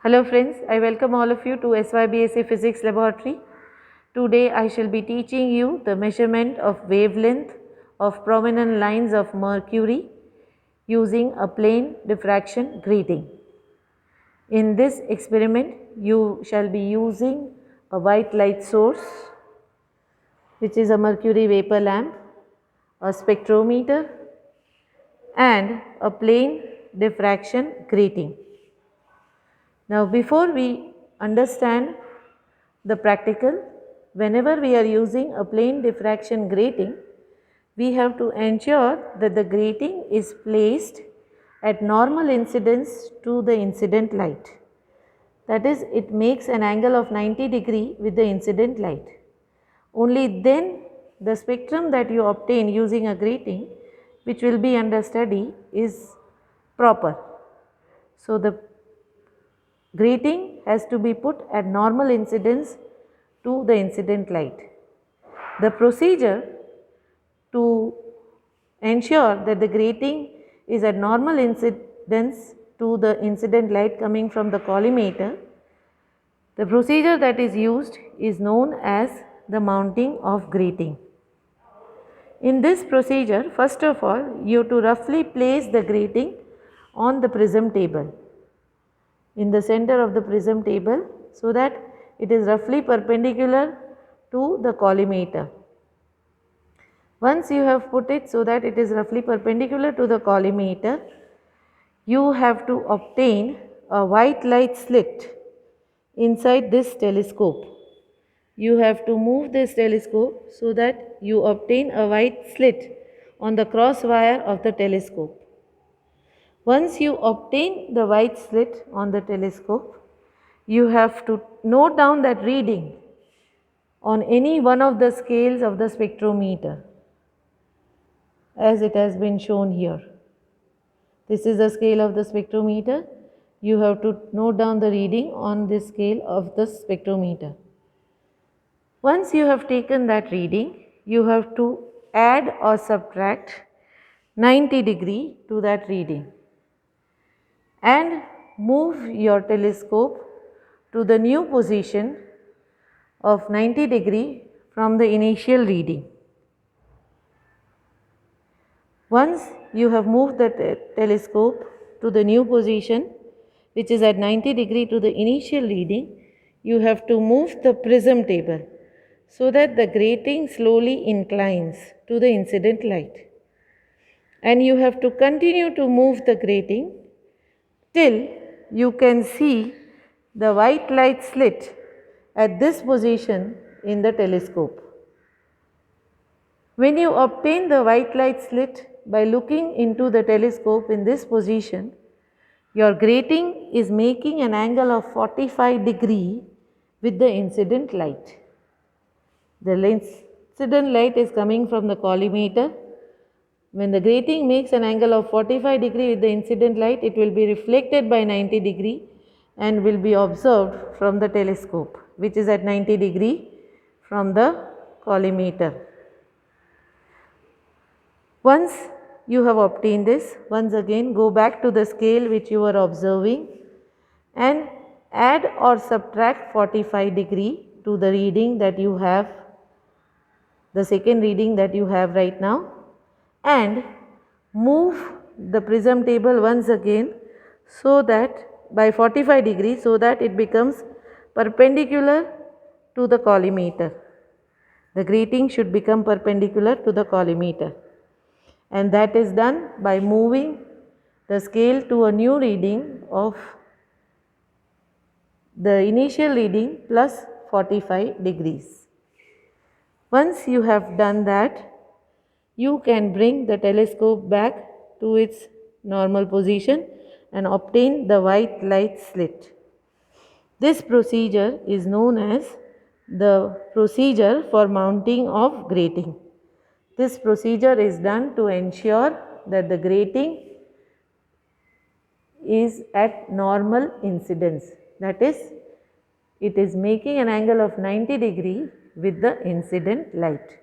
Hello friends, I welcome all of you to SYBSA Physics Laboratory. Today I shall be teaching you the measurement of wavelength of prominent lines of mercury using a plane diffraction grating. In this experiment you shall be using a white light source, which is a mercury vapor lamp, a spectrometer and a plane diffraction grating. Now before we understand the practical, whenever we are using a plane diffraction grating, we have to ensure that the grating is placed at normal incidence to the incident light. That is, it makes an angle of 90 degree with the incident light. Only then the spectrum that you obtain using a grating, which will be under study, is proper. So the grating has to be put at normal incidence to the incident light. The procedure to ensure that the grating is at normal incidence to the incident light coming from the collimator, the procedure that is used is known as the mounting of grating. In this procedure, first of all, you have to roughly place the grating on the prism table, in the center of the prism table, so that it is roughly perpendicular to the collimator. Once you have put it so that it is roughly perpendicular to the collimator, you have to obtain a white light slit inside this telescope. You have to move this telescope so that you obtain a white slit on the cross wire of the telescope. Once you obtain the white slit on the telescope, you have to note down that reading on any one of the scales of the spectrometer, as it has been shown here. This is the scale of the spectrometer. You have to note down the reading on this scale of the spectrometer. Once you have taken that reading, you have to add or subtract 90 degree to that reading and move your telescope to the new position of 90 degree from the initial reading. Once you have moved the telescope to the new position, which is at 90 degree to the initial reading, you have to move the prism table so that the grating slowly inclines to the incident light. And you have to continue to move the grating till you can see the white light slit at this position in the telescope. When you obtain the white light slit by looking into the telescope in this position, your grating is making an angle of 45 degree with the incident light. The incident light is coming from the collimator. When the grating makes an angle of 45 degree with the incident light, it will be reflected by 90 degree and will be observed from the telescope, which is at 90 degree from the collimator. Once you have obtained this, once again go back to the scale which you were observing and add or subtract 45 degree to the reading that you have, the second reading that you have right now, and move the prism table once again so that by 45 degrees so that it becomes perpendicular to the collimator. The grating should become perpendicular to the collimator, and that is done by moving the scale to a new reading of the initial reading plus 45 degrees. Once you have done that, you can bring the telescope back to its normal position and obtain the white light slit. This procedure is known as the procedure for mounting of grating. This procedure is done to ensure that the grating is at normal incidence. That is, it is making an angle of 90 degree with the incident light.